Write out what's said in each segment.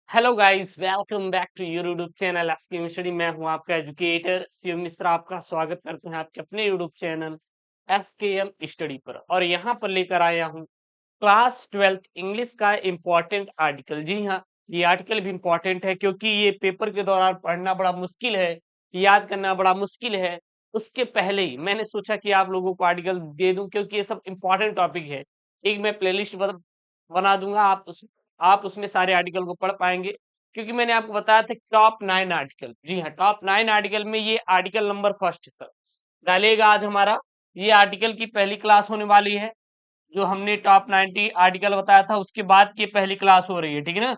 Hello guys, welcome back to your YouTube channel SK study. मैं हूं आपका educator Shiv Mishra. आपका स्वागत करते हैं आपके अपने यूट्यूब चैनल एसकेएम स्टडी पर। और यहां पर लेकर आया हूं क्लास 12th इंग्लिश का इम्पोर्टेंट आर्टिकल। जी हाँ, ये आर्टिकल भी इम्पोर्टेंट है क्योंकि ये पेपर के दौरान पढ़ना बड़ा मुश्किल है, याद करना बड़ा मुश्किल है। उसके पहले ही मैंने सोचा कि आप लोगों को आर्टिकल दे दूं क्योंकि ये सब इम्पोर्टेंट टॉपिक है। एक मैं प्लेलिस्ट बना दूंगा, आप उसमें सारे आर्टिकल को पढ़ पाएंगे क्योंकि मैंने आपको बताया था टॉप 9 आर्टिकल। जी हाँ, टॉप 9 आर्टिकल में ये आर्टिकल नंबर फर्स्ट है सर। डालेगा आज हमारा ये आर्टिकल की पहली क्लास होने वाली है। जो हमने टॉप 90 आर्टिकल बताया था उसके बाद की पहली क्लास हो रही है, ठीक है ना।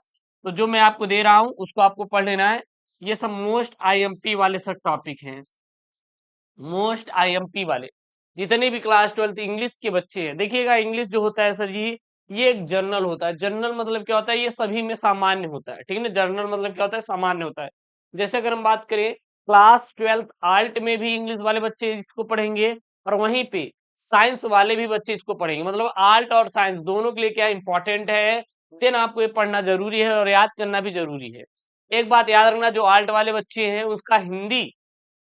तो जो मैं आपको दे रहा हूं उसको आपको पढ़ लेना है। ये सब मोस्ट आईएमपी वाले सब टॉपिक हैं, मोस्ट आईएमपी वाले। जितने भी क्लास 12th इंग्लिश के बच्चे हैं, देखिएगा इंग्लिश जो होता है सर जी, ये एक जर्नल होता है। जर्नल मतलब क्या होता है, ये सभी में सामान्य होता है, ठीक है ना। जर्नल मतलब क्या होता है, सामान्य होता है। जैसे अगर हम बात करें क्लास 12th आर्ट में भी इंग्लिश वाले बच्चे इसको पढ़ेंगे, और वहीं पे साइंस वाले भी बच्चे इसको पढ़ेंगे। मतलब आर्ट और साइंस दोनों के लिए क्या इंपॉर्टेंट है, देन आपको ये पढ़ना जरूरी है और याद करना भी जरूरी है। एक बात याद रखना, जो आर्ट वाले बच्चे हैं उसका हिंदी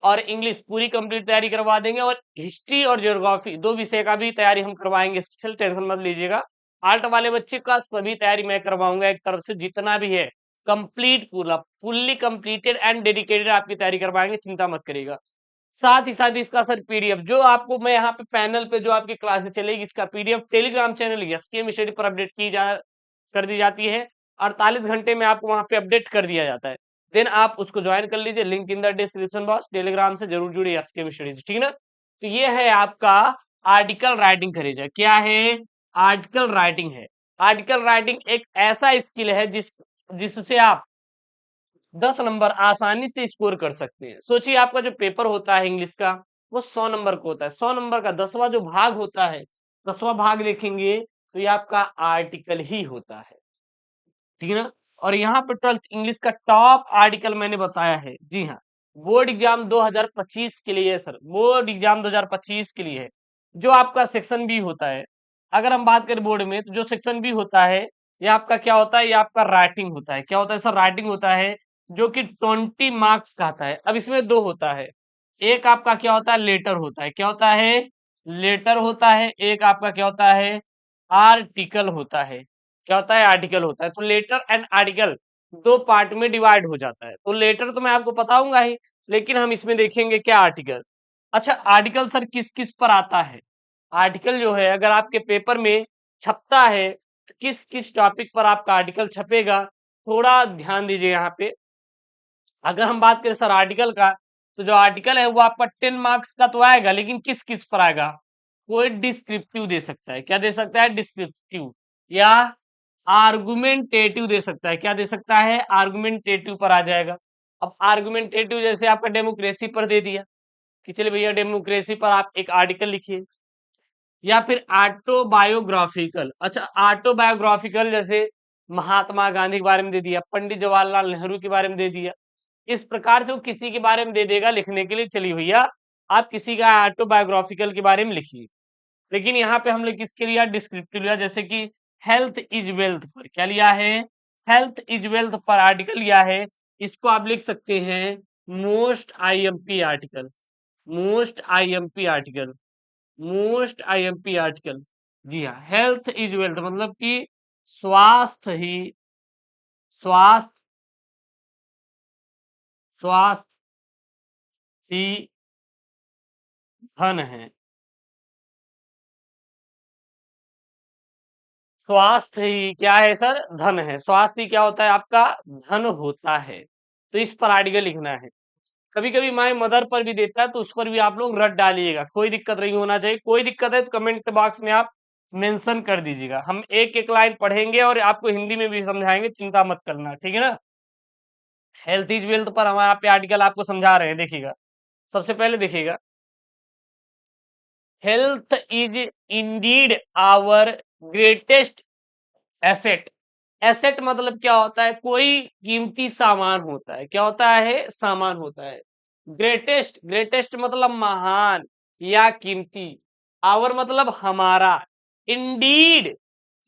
और इंग्लिश पूरी कंप्लीट तैयारी करवा देंगे, और हिस्ट्री और ज्योग्राफी दो विषय का भी तैयारी हम करवाएंगे, स्पेशल टेंशन मत लीजिएगा। आर्ट वाले बच्चे का सभी तैयारी मैं करवाऊंगा, एक तरफ से जितना भी है कंप्लीट, पूरा फुल्ली कंप्लीटेड एंड डेडिकेटेड आपकी तैयारी करवाएंगे, चिंता मत करिएगा। साथ ही इसका सर पीडीएफ जो आपको मैं यहाँ पे पैनल पे जो आपकी क्लासेस चलेगी, इसका PDF Telegram channel SKM study पर अपडेट की जा कर दी जाती है। 48 घंटे में आपको वहां पे अपडेट कर दिया जाता है। देन आप उसको ज्वाइन कर लीजिए, link in the description box. Telegram से जरूर जुड़िए एसकेएम स्टडी से, ठीक है ना। तो ये है आपका आर्टिकल राइटिंग करेजा। क्या है? आर्टिकल राइटिंग है। आर्टिकल राइटिंग एक ऐसा स्किल है जिससे आप 10 नंबर आसानी से स्कोर कर सकते हैं। सोचिए आपका जो पेपर होता है इंग्लिश का, वो 100 नंबर का होता है। 100 नंबर का 10वां जो भाग होता है, 10वां भाग देखेंगे तो ये आपका आर्टिकल ही होता है, ठीक है ना। और यहाँ पे 12th इंग्लिश का टॉप आर्टिकल मैंने बताया है। जी हाँ, बोर्ड एग्जाम 2025 के लिए है सर, बोर्ड एग्जाम 2025 के लिए है। जो आपका सेक्शन बी होता है, अगर हम बात करें बोर्ड में, तो जो सेक्शन बी होता है ये आपका क्या होता है, ये आपका राइटिंग होता है। क्या होता है सर? राइटिंग होता है, जो कि 20 मार्क्स का आता है। अब इसमें दो होता है, एक आपका क्या होता है, लेटर होता है। क्या होता है? लेटर होता है। एक आपका क्या होता है, आर्टिकल होता है। क्या होता है? आर्टिकल होता है। तो लेटर एंड आर्टिकल दो पार्ट में डिवाइड हो जाता है। तो लेटर तो मैं आपको बताऊंगा ही, लेकिन हम इसमें देखेंगे क्या, आर्टिकल। अच्छा, आर्टिकल सर किस किस पर आता है? आर्टिकल जो है अगर आपके पेपर में छपता है, तो किस किस टॉपिक पर आपका आर्टिकल छपेगा, थोड़ा ध्यान दीजिए यहाँ पे। अगर हम बात करें सर आर्टिकल का, तो जो आर्टिकल है वो आपका 10 मार्क्स का तो आएगा, लेकिन किस किस पर आएगा? कोई डिस्क्रिप्टिव दे सकता है। क्या दे सकता है? डिस्क्रिप्टिव, या आर्गुमेंटेटिव दे सकता है। क्या दे सकता है? आर्गुमेंटेटिव पर आ जाएगा। अब आर्गुमेंटेटिव जैसे आपका डेमोक्रेसी पर दे दिया कि चलिए भैया डेमोक्रेसी पर आप एक आर्टिकल लिखिए, या फिर ऑटोबायोग्राफिकल। अच्छा, ऑटोबायोग्राफिकल जैसे महात्मा गांधी के बारे में दे दिया, पंडित जवाहरलाल नेहरू के बारे में दे दिया। इस प्रकार से वो किसी के बारे में दे देगा लिखने के लिए, चलिए भैया आप किसी का ऑटोबायोग्राफिकल के बारे में लिखिए। लेकिन यहाँ पे हम लोग किसके लिया, डिस्क्रिप्टिव लिया। जैसे कि हेल्थ इज वेल्थ पर क्या लिया है, हेल्थ इज वेल्थ पर आर्टिकल लिया है। इसको आप लिख सकते हैं most IMP article, most IMP article, most IMP article. जी हाँ, हेल्थ इज वेल्थ मतलब कि स्वास्थ्य ही, स्वास्थ्य, स्वास्थ्य ही धन है। स्वास्थ्य ही क्या है सर? धन है। स्वास्थ्य ही क्या होता है आपका? धन होता है। तो इस पर आर्टिकल लिखना है। कभी कभी माय मदर पर भी देता है, तो उस पर भी आप लोग रट डालिएगा, कोई दिक्कत नहीं होना चाहिए। कोई दिक्कत है तो कमेंट बॉक्स में आप मेंशन कर दीजिएगा। हम एक एक लाइन पढ़ेंगे और आपको हिंदी में भी समझाएंगे, चिंता मत करना, ठीक है ना। हेल्थ इज वेल्थ पर हम यहाँ पे आर्टिकल आपको समझा रहे हैं, देखिएगा। सबसे पहले देखिएगा, health is indeed our greatest asset. Asset मतलब क्या होता है? कोई कीमती सामान होता है। क्या होता है? सामान होता है। ग्रेटेस्ट, ग्रेटेस्ट मतलब महान या कीमती। आवर मतलब हमारा। इंडीड,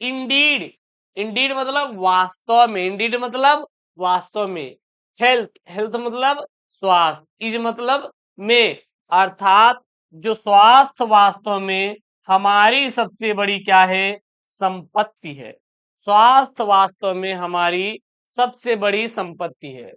इंडीड, इंडीड मतलब वास्तव में। इंडीड मतलब वास्तव में, हेल्थ, हेल्थ मतलब स्वास्थ्य, इज मतलब में, अर्थात जो स्वास्थ्य वास्तव में हमारी सबसे बड़ी क्या है, संपत्ति है। स्वास्थ्य वास्तव में हमारी सबसे बड़ी संपत्ति है।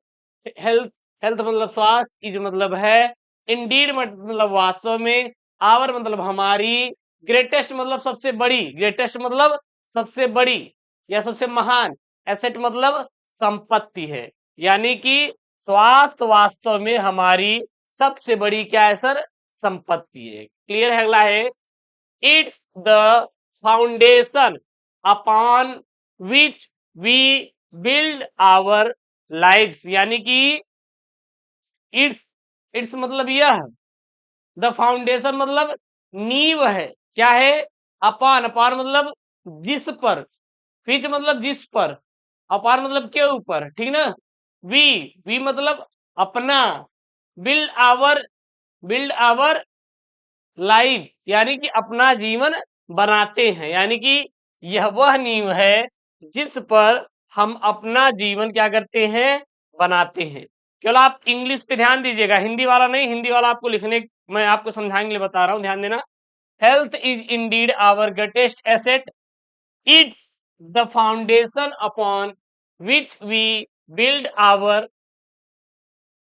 हेल्थ, हेल्थ मतलब स्वास्थ्य, इज मतलब है, इंडीड मतलब वास्तव में, आवर मतलब हमारी, ग्रेटेस्ट मतलब सबसे बड़ी, ग्रेटेस्ट मतलब सबसे बड़ी या सबसे महान, एसेट मतलब संपत्ति है। यानी कि स्वास्थ्य वास्तव में हमारी सबसे बड़ी क्या है सर, संपत्ति है। क्लियर है? अगला है, it's the foundation upon which we build our lifes. यानी कि इट्स, इट्स मतलब यह, द फाउंडेशन मतलब नींव है, क्या है, अपान, अपान मतलब जिस पर, विच मतलब जिस पर, अपान मतलब के ऊपर, ठीक ना। वी, वी मतलब अपना, build our, build our life यानी कि अपना जीवन बनाते हैं। यानी कि यह वह नींव है जिस पर हम अपना जीवन क्या करते हैं, बनाते हैं। केवल आप इंग्लिश पे ध्यान दीजिएगा, हिंदी वाला नहीं, हिंदी वाला आपको लिखने, मैं आपको समझाने के लिए बता रहा हूं, ध्यान देना। Health is indeed our greatest asset, it's the foundation upon which we build our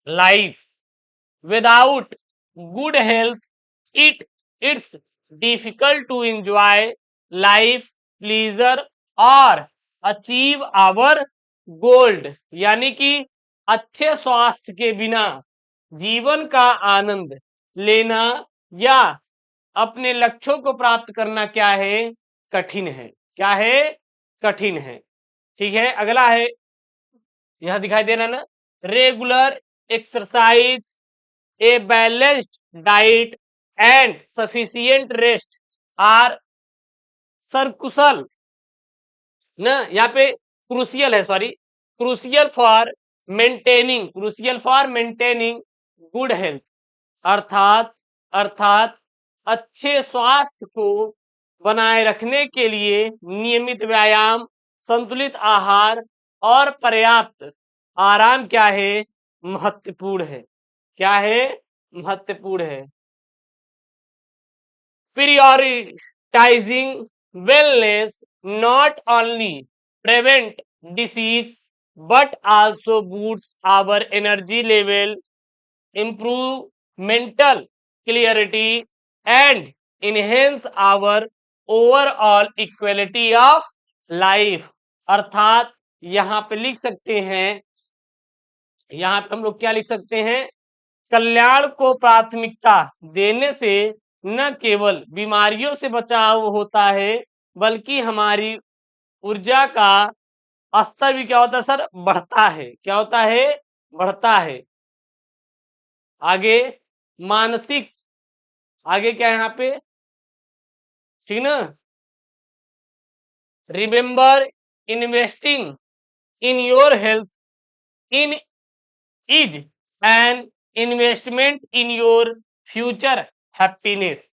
life, without good health it it's difficult to enjoy life, pleasure और achieve our goal। यानी कि अच्छे स्वास्थ्य के बिना जीवन का आनंद लेना या अपने लक्ष्यों को प्राप्त करना क्या है, कठिन है। क्या है, कठिन है। ठीक है, अगला है, यह दिखाई दे रहा है ना, regular exercise, a balanced diet and sufficient rest are crucial ना, यहाँ पे क्रूसियल है, sorry, crucial for maintaining, crucial for maintaining good health. अर्थात, अर्थात अच्छे स्वास्थ्य को बनाए रखने के लिए नियमित व्यायाम, संतुलित आहार और पर्याप्त आराम क्या है, महत्वपूर्ण है। क्या है, महत्वपूर्ण है। Prioritizing wellness not only prevent disease but also boosts our energy level, improve mental clarity and enhance our overall equality of life। अर्थात यहाँ पे लिख सकते हैं, यहाँ पे हम लोग क्या लिख सकते हैं, कल्याण को प्राथमिकता देने से न केवल बीमारियों से बचाव होता है बल्कि हमारी ऊर्जा का स्तर भी क्या होता है सर, बढ़ता है। क्या होता है, बढ़ता है। आगे मानसिक, आगे क्या है यहाँ पे, ठीक ना, remember investing in your health in is an investment in your future happiness.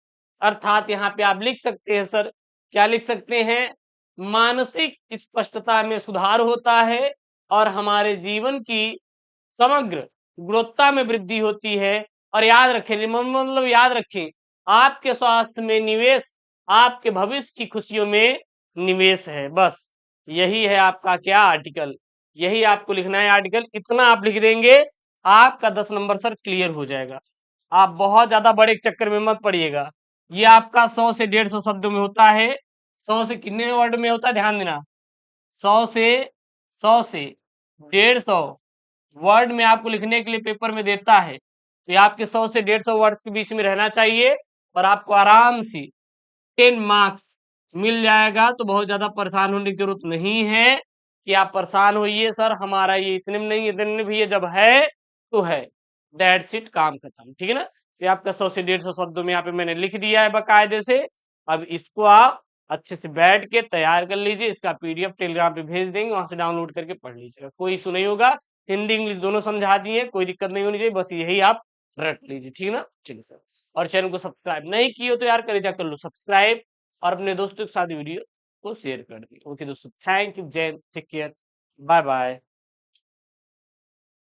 अर्थात यहाँ पे आप लिख सकते हैं सर, क्या लिख सकते हैं, मानसिक स्पष्टता में सुधार होता है और हमारे जीवन की समग्र गुणवत्ता में वृद्धि होती है। और याद रखें, मतलब याद रखें, आपके स्वास्थ्य में निवेश आपके भविष्य की खुशियों में निवेश है। बस यही है आपका क्या आर्टिकल, यही आपको लिखना है आर्टिकल। इतना आप लिख देंगे, आपका 10 नंबर सर क्लियर हो जाएगा। आप बहुत ज्यादा बड़े चक्कर में मत पड़िएगा। ये आपका 100 से 150 शब्दों में होता है। 100 से कितने वर्ड में होता है, ध्यान देना, 100 से 150 वर्ड में आपको लिखने के लिए पेपर में देता है। तो ये आपके 100 से 150 वर्ड के बीच में रहना चाहिए और आपको आराम से 10 मार्क्स मिल जाएगा। तो बहुत ज्यादा परेशान होने की जरूरत नहीं है कि आप परेशान होइए, सर हमारा ये इतने में नहीं, इतने में भी है, जब है तो है, दैट्स इट, काम खत्म। ठीक है ना। ये आपका 100 से 150 शब्दों में यहाँ पे मैंने लिख दिया है बकायदे से। अब इसको आप अच्छे से बैठ के तैयार कर लीजिए, इसका पीडीएफ टेलीग्राम पे भेज देंगे, वहां से डाउनलोड करके पढ़ लीजिएगा, कोई इशू नहीं होगा। हिंदी इंग्लिश दोनों समझा दिए, कोई दिक्कत नहीं होनी चाहिए, बस यही आप रट लीजिए। ठीक है ना, चलिए सर। और चैनल को सब्सक्राइब नहीं किए हो तो यार करेजा कर लो सब्सक्राइब, और अपने दोस्तों के साथ वीडियो को शेयर कर दी। ओके दोस्तों, थैंक यू, जय, टेक केयर, बाय बाय।